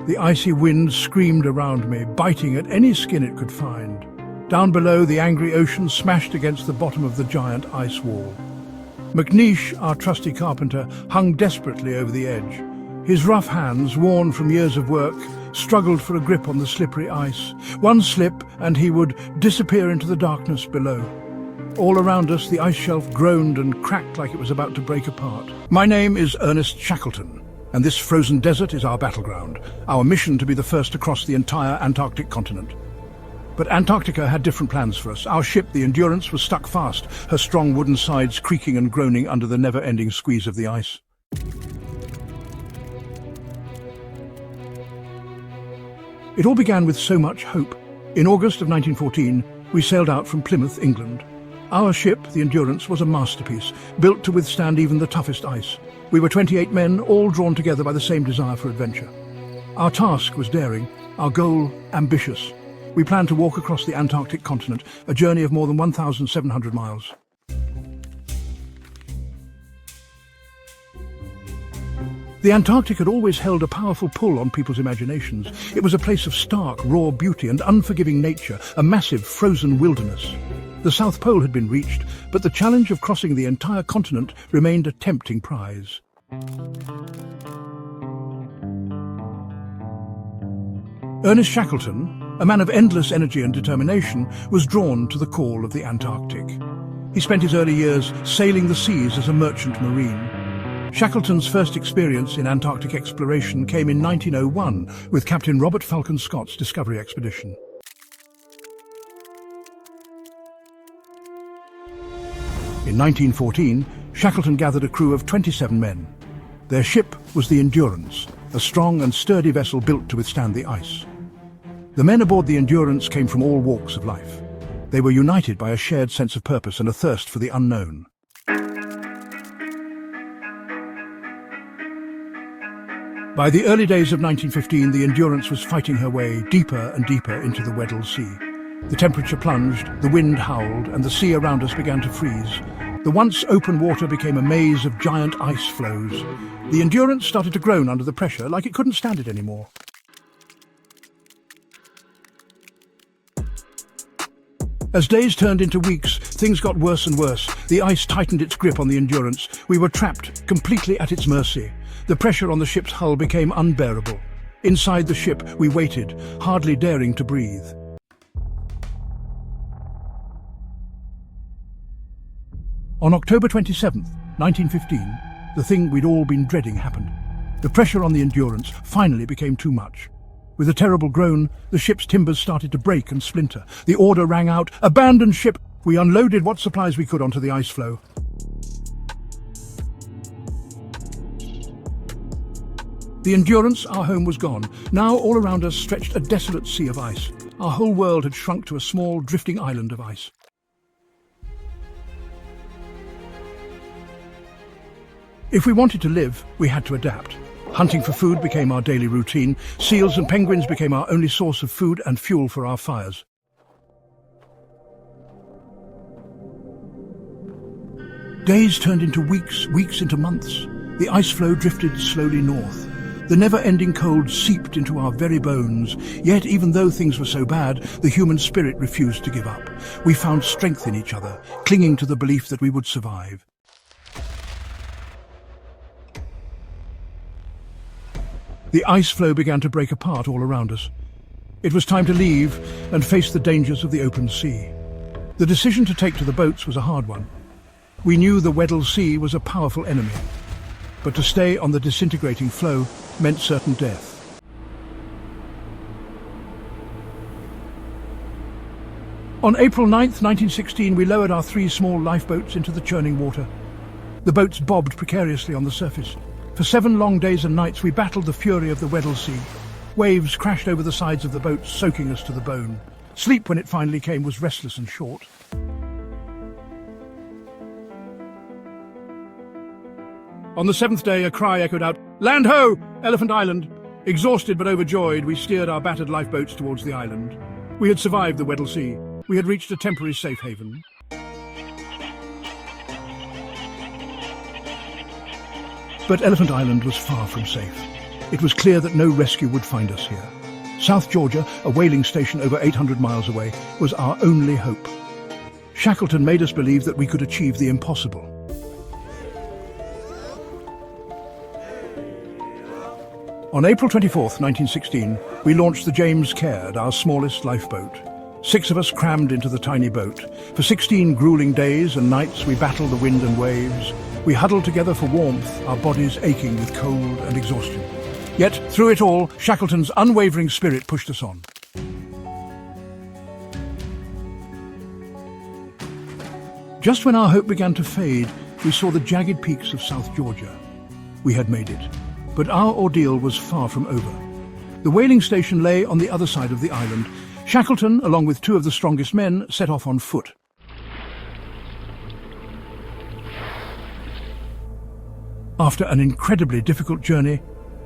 The icy wind screamed around me, biting at any skin it could find. Down below, the angry ocean smashed against the bottom of the giant ice wall. McNeish, our trusty carpenter, hung desperately over the edge. His rough hands, worn from years of work, struggled for a grip on the slippery ice. One slip and he would disappear into the darkness below. All around us, the ice shelf groaned and cracked like it was about to break apart. My name is Ernest Shackleton, and this frozen desert is our battleground, our mission to be the first to cross the entire Antarctic continent. But Antarctica had different plans for us. Our ship, the Endurance, was stuck fast, her strong wooden sides creaking and groaning under the never-ending squeeze of the ice. It all began with so much hope. In August of 1914, we sailed out from Plymouth, England. Our ship, the Endurance, was a masterpiece, built to withstand even the toughest ice. We were 28 men, all drawn together by the same desire for adventure. Our task was daring, our goal ambitious. We planned to walk across the Antarctic continent, a journey of more than 1,700 miles. The Antarctic had always held a powerful pull on people's imaginations. It was a place of stark, raw beauty and unforgiving nature, a massive frozen wilderness. The South Pole had been reached, but the challenge of crossing the entire continent remained a tempting prize. Ernest Shackleton, a man of endless energy and determination, was drawn to the call of the Antarctic. He spent his early years sailing the seas as a merchant marine. Shackleton's first experience in Antarctic exploration came in 1901 with Captain Robert Falcon Scott's Discovery expedition. In 1914, Shackleton gathered a crew of 27 men. Their ship was the Endurance, a strong and sturdy vessel built to withstand the ice. The men aboard the Endurance came from all walks of life. They were united by a shared sense of purpose and a thirst for the unknown. By the early days of 1915, the Endurance was fighting her way deeper and deeper into the Weddell Sea. The temperature plunged, the wind howled, and the sea around us began to freeze. The once open water became a maze of giant ice floes. The Endurance started to groan under the pressure, like it couldn't stand it anymore. As days turned into weeks, things got worse and worse. The ice tightened its grip on the Endurance. We were trapped, completely at its mercy. The pressure on the ship's hull became unbearable. Inside the ship, we waited, hardly daring to breathe. On October 27th, 1915, the thing we'd all been dreading happened. The pressure on the Endurance finally became too much. With a terrible groan, the ship's timbers started to break and splinter. The order rang out, "Abandon ship!" We unloaded what supplies we could onto the ice floe. The Endurance, our home, was gone. Now all around us stretched a desolate sea of ice. Our whole world had shrunk to a small, drifting island of ice. If we wanted to live, we had to adapt. Hunting for food became our daily routine. Seals and penguins became our only source of food and fuel for our fires. Days turned into weeks, weeks into months. The ice floe drifted slowly north. The never-ending cold seeped into our very bones. Yet, even though things were so bad, the human spirit refused to give up. We found strength in each other, clinging to the belief that we would survive. The ice floe began to break apart all around us. It was time to leave and face the dangers of the open sea. The decision to take to the boats was a hard one. We knew the Weddell Sea was a powerful enemy, but to stay on the disintegrating floe meant certain death. On April 9th, 1916, we lowered our 3 small lifeboats into the churning water. The boats bobbed precariously on the surface. For 7 long days and nights, we battled the fury of the Weddell Sea. Waves crashed over the sides of the boats, soaking us to the bone. Sleep, when it finally came, was restless and short. On the 7th day, a cry echoed out, "Land ho! Elephant Island!" Exhausted but overjoyed, we steered our battered lifeboats towards the island. We had survived the Weddell Sea. We had reached a temporary safe haven. But Elephant Island was far from safe. It was clear that no rescue would find us here. South Georgia, a whaling station over 800 miles away, was our only hope. Shackleton made us believe that we could achieve the impossible. On April 24th, 1916, we launched the James Caird, our smallest lifeboat. 6 of us crammed into the tiny boat. For 16 grueling days and nights we battled the wind and waves. We huddled together for warmth, our bodies aching with cold and exhaustion. Yet, through it all, Shackleton's unwavering spirit pushed us on. Just when our hope began to fade, we saw the jagged peaks of South Georgia. We had made it, but our ordeal was far from over. The whaling station lay on the other side of the island. Shackleton, along with 2 of the strongest men, set off on foot. After an incredibly difficult journey,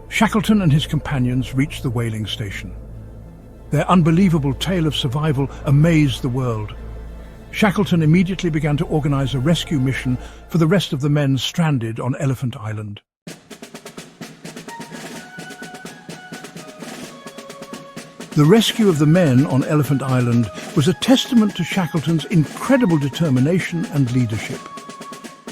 Shackleton and his companions reached the whaling station. Their unbelievable tale of survival amazed the world. Shackleton immediately began to organize a rescue mission for the rest of the men stranded on Elephant Island. The rescue of the men on Elephant Island was a testament to Shackleton's incredible determination and leadership.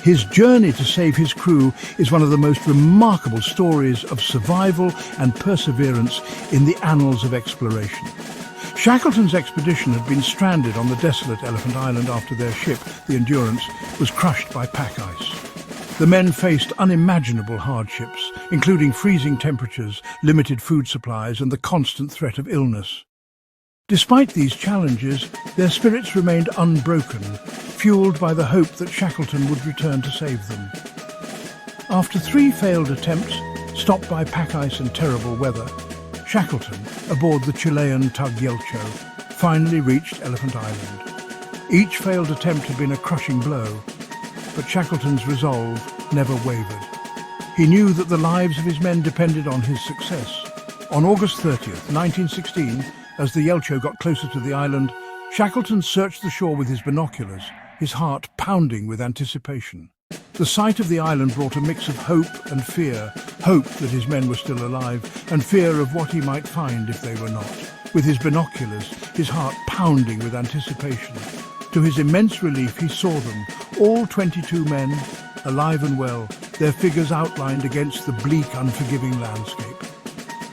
His journey to save his crew is one of the most remarkable stories of survival and perseverance in the annals of exploration. Shackleton's expedition had been stranded on the desolate Elephant Island after their ship, the Endurance, was crushed by pack ice. The men faced unimaginable hardships, including freezing temperatures, limited food supplies, and the constant threat of illness. Despite these challenges, their spirits remained unbroken, fueled by the hope that Shackleton would return to save them. After 3 failed attempts, stopped by pack ice and terrible weather, Shackleton, aboard the Chilean tug Yelcho, finally reached Elephant Island. Each failed attempt had been a crushing blow, but Shackleton's resolve never wavered. He knew that the lives of his men depended on his success. On August 30th, 1916, as the Yelcho got closer to the island, Shackleton searched the shore with his binoculars, his heart pounding with anticipation. The sight of the island brought a mix of hope and fear, hope that his men were still alive, and fear of what he might find if they were not. With his binoculars, his heart pounding with anticipation. To his immense relief, he saw them, all 22 men, alive and well, their figures outlined against the bleak, unforgiving landscape.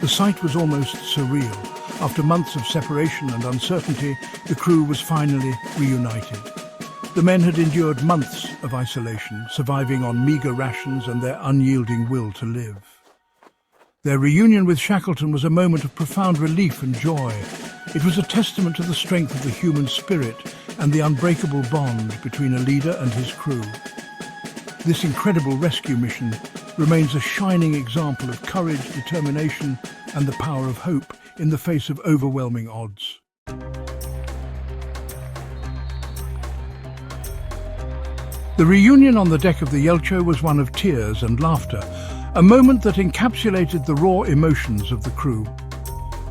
The sight was almost surreal. After months of separation and uncertainty, the crew was finally reunited. The men had endured months of isolation, surviving on meagre rations and their unyielding will to live. Their reunion with Shackleton was a moment of profound relief and joy. It was a testament to the strength of the human spirit and the unbreakable bond between a leader and his crew. This incredible rescue mission remains a shining example of courage, determination, and the power of hope in the face of overwhelming odds. The reunion on the deck of the Yelcho was one of tears and laughter, a moment that encapsulated the raw emotions of the crew.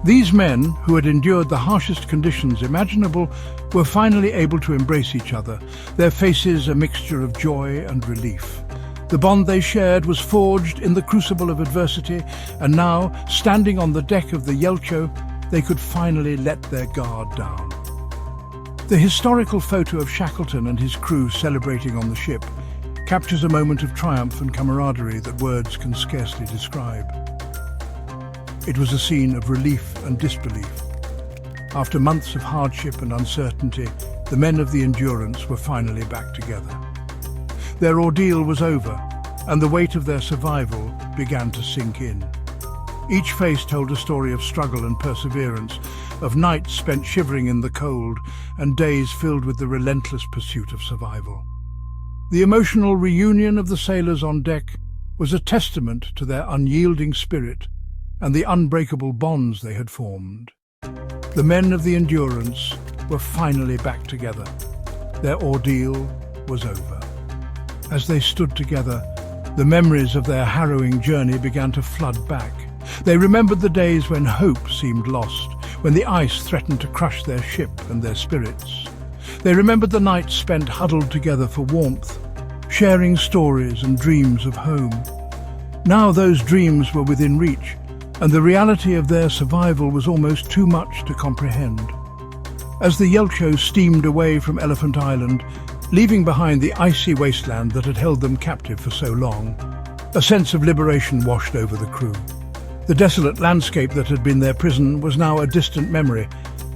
These men, who had endured the harshest conditions imaginable, were finally able to embrace each other, their faces a mixture of joy and relief. The bond they shared was forged in the crucible of adversity, and now, standing on the deck of the Yelcho, they could finally let their guard down. The historical photo of Shackleton and his crew celebrating on the ship captures a moment of triumph and camaraderie that words can scarcely describe. It was a scene of relief and disbelief. After months of hardship and uncertainty, the men of the Endurance were finally back together. Their ordeal was over, and the weight of their survival began to sink in. Each face told a story of struggle and perseverance, of nights spent shivering in the cold and days filled with the relentless pursuit of survival. The emotional reunion of the sailors on deck was a testament to their unyielding spirit and the unbreakable bonds they had formed. The men of the Endurance were finally back together. Their ordeal was over. As they stood together, the memories of their harrowing journey began to flood back. They remembered the days when hope seemed lost, when the ice threatened to crush their ship and their spirits. They remembered the nights spent huddled together for warmth, sharing stories and dreams of home. Now those dreams were within reach, and the reality of their survival was almost too much to comprehend. As the Yelcho steamed away from Elephant Island, leaving behind the icy wasteland that had held them captive for so long, a sense of liberation washed over the crew. The desolate landscape that had been their prison was now a distant memory,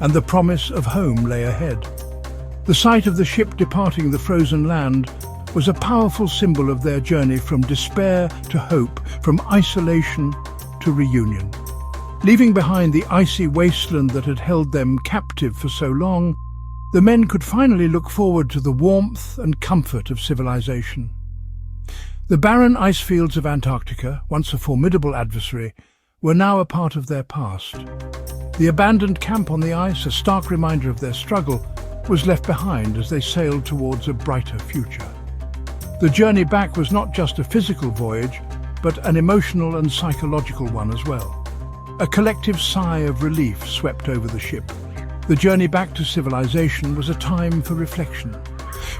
and the promise of home lay ahead. The sight of the ship departing the frozen land was a powerful symbol of their journey from despair to hope, from isolation to reunion. Leaving behind the icy wasteland that had held them captive for so long, the men could finally look forward to the warmth and comfort of civilization. The barren ice fields of Antarctica, once a formidable adversary, were now a part of their past. The abandoned camp on the ice, a stark reminder of their struggle, was left behind as they sailed towards a brighter future. The journey back was not just a physical voyage, but an emotional and psychological one as well. A collective sigh of relief swept over the ship. The journey back to civilization was a time for reflection,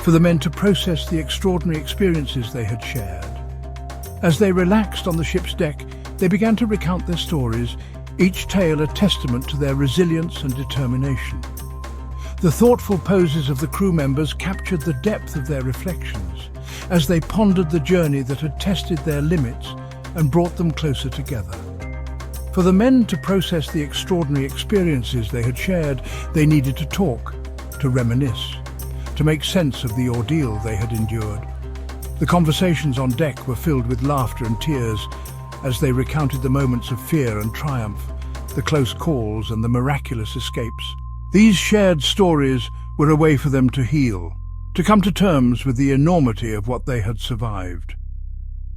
for the men to process the extraordinary experiences they had shared. As they relaxed on the ship's deck, they began to recount their stories, each tale a testament to their resilience and determination. The thoughtful poses of the crew members captured the depth of their reflections as they pondered the journey that had tested their limits and brought them closer together. For the men to process the extraordinary experiences they had shared, they needed to talk, to reminisce, to make sense of the ordeal they had endured. The conversations on deck were filled with laughter and tears as they recounted the moments of fear and triumph, the close calls and the miraculous escapes. These shared stories were a way for them to heal, to come to terms with the enormity of what they had survived.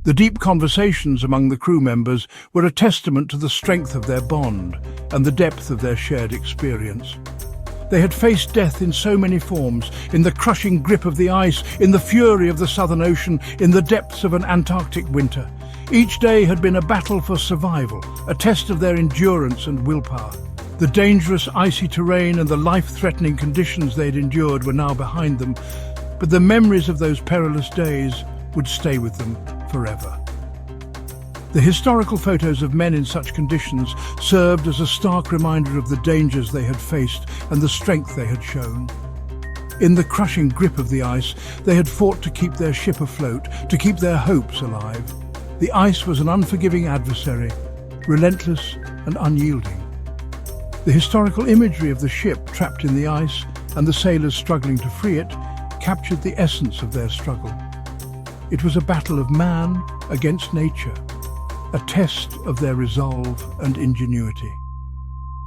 The deep conversations among the crew members were a testament to the strength of their bond and the depth of their shared experience. They had faced death in so many forms, in the crushing grip of the ice, in the fury of the Southern Ocean, in the depths of an Antarctic winter. Each day had been a battle for survival, a test of their endurance and willpower. The dangerous icy terrain and the life-threatening conditions they had endured were now behind them, but the memories of those perilous days would stay with them forever. The historical photos of men in such conditions served as a stark reminder of the dangers they had faced and the strength they had shown. In the crushing grip of the ice, they had fought to keep their ship afloat, to keep their hopes alive. The ice was an unforgiving adversary, relentless and unyielding. The historical imagery of the ship trapped in the ice and the sailors struggling to free it captured the essence of their struggle. It was a battle of man against nature, a test of their resolve and ingenuity.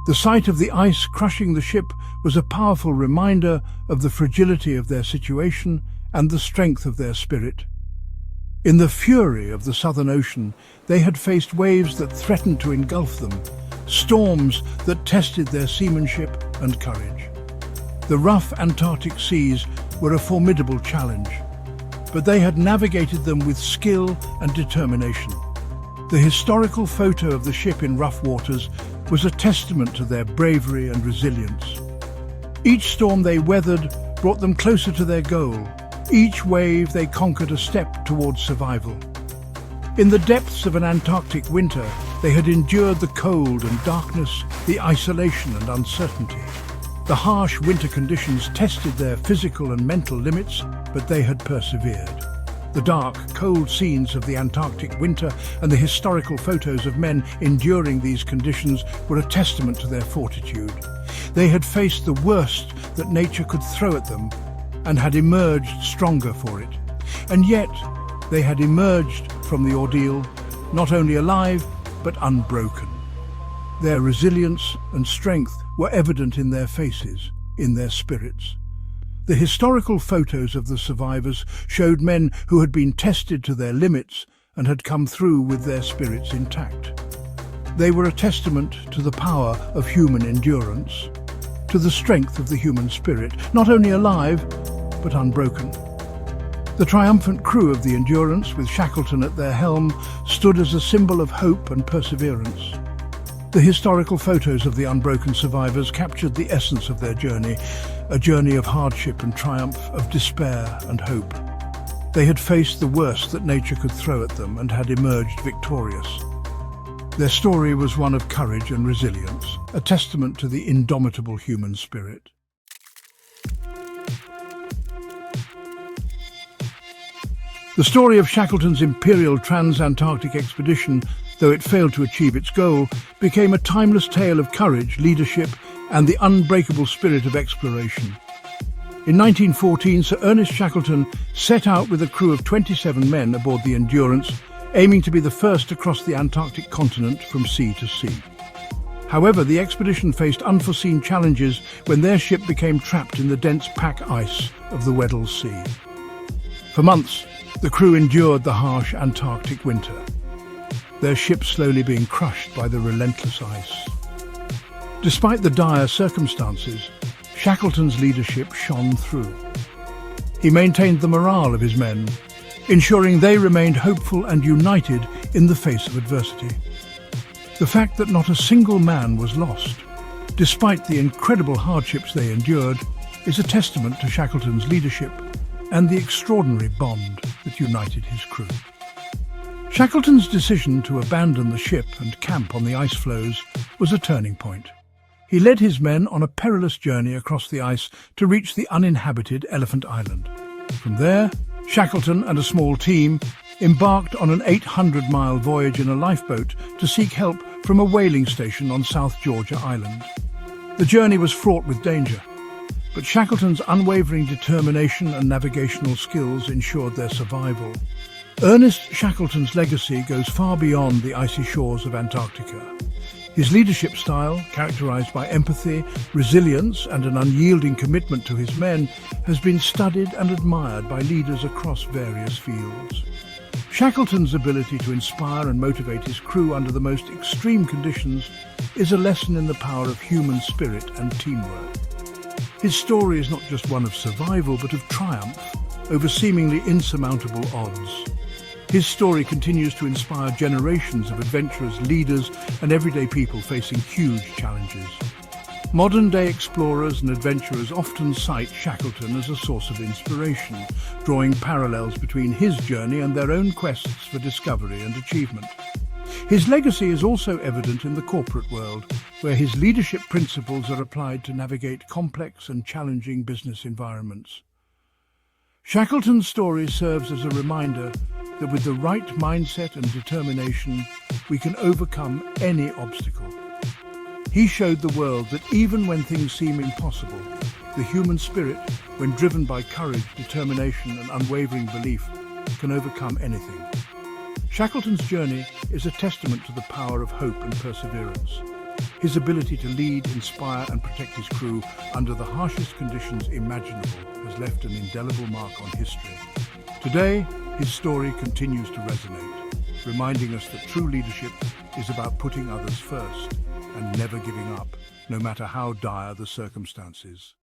The sight of the ice crushing the ship was a powerful reminder of the fragility of their situation and the strength of their spirit. In the fury of the Southern Ocean, they had faced waves that threatened to engulf them, storms that tested their seamanship and courage. The rough Antarctic seas were a formidable challenge, but they had navigated them with skill and determination. The historical photo of the ship in rough waters was a testament to their bravery and resilience. Each storm they weathered brought them closer to their goal. Each wave they conquered a step towards survival. In the depths of an Antarctic winter, they had endured the cold and darkness, the isolation and uncertainty. The harsh winter conditions tested their physical and mental limits, but they had persevered. The dark, cold scenes of the Antarctic winter and the historical photos of men enduring these conditions were a testament to their fortitude. They had faced the worst that nature could throw at them and had emerged stronger for it. And yet, they had emerged from the ordeal not only alive, but unbroken. Their resilience and strength were evident in their faces, in their spirits. The historical photos of the survivors showed men who had been tested to their limits and had come through with their spirits intact. They were a testament to the power of human endurance, to the strength of the human spirit, not only alive, but unbroken. The triumphant crew of the Endurance, with Shackleton at their helm, stood as a symbol of hope and perseverance. The historical photos of the unbroken survivors captured the essence of their journey, a journey of hardship and triumph, of despair and hope. They had faced the worst that nature could throw at them and had emerged victorious. Their story was one of courage and resilience, a testament to the indomitable human spirit. The story of Shackleton's imperial trans-Antarctic expedition, though it failed to achieve its goal, became a timeless tale of courage, leadership, and the unbreakable spirit of exploration. In 1914, Sir Ernest Shackleton set out with a crew of 27 men aboard the Endurance, aiming to be the first to cross the Antarctic continent from sea to sea. However, the expedition faced unforeseen challenges when their ship became trapped in the dense pack ice of the Weddell Sea. For months, the crew endured the harsh Antarctic winter, their ship slowly being crushed by the relentless ice. Despite the dire circumstances, Shackleton's leadership shone through. He maintained the morale of his men, ensuring they remained hopeful and united in the face of adversity. The fact that not a single man was lost, despite the incredible hardships they endured, is a testament to Shackleton's leadership and the extraordinary bond that united his crew. Shackleton's decision to abandon the ship and camp on the ice floes was a turning point. He led his men on a perilous journey across the ice to reach the uninhabited Elephant Island. From there, Shackleton and a small team embarked on an 800-mile voyage in a lifeboat to seek help from a whaling station on South Georgia Island. The journey was fraught with danger, but Shackleton's unwavering determination and navigational skills ensured their survival. Ernest Shackleton's legacy goes far beyond the icy shores of Antarctica. His leadership style, characterized by empathy, resilience, and an unyielding commitment to his men, has been studied and admired by leaders across various fields. Shackleton's ability to inspire and motivate his crew under the most extreme conditions is a lesson in the power of human spirit and teamwork. His story is not just one of survival, but of triumph over seemingly insurmountable odds. His story continues to inspire generations of adventurers, leaders, and everyday people facing huge challenges. Modern-day explorers and adventurers often cite Shackleton as a source of inspiration, drawing parallels between his journey and their own quests for discovery and achievement. His legacy is also evident in the corporate world, where his leadership principles are applied to navigate complex and challenging business environments. Shackleton's story serves as a reminder that with the right mindset and determination, we can overcome any obstacle. He showed the world that even when things seem impossible, the human spirit, when driven by courage, determination, and unwavering belief, can overcome anything. Shackleton's journey is a testament to the power of hope and perseverance. His ability to lead, inspire, and protect his crew under the harshest conditions imaginable has left an indelible mark on history. Today, his story continues to resonate, reminding us that true leadership is about putting others first and never giving up, no matter how dire the circumstances.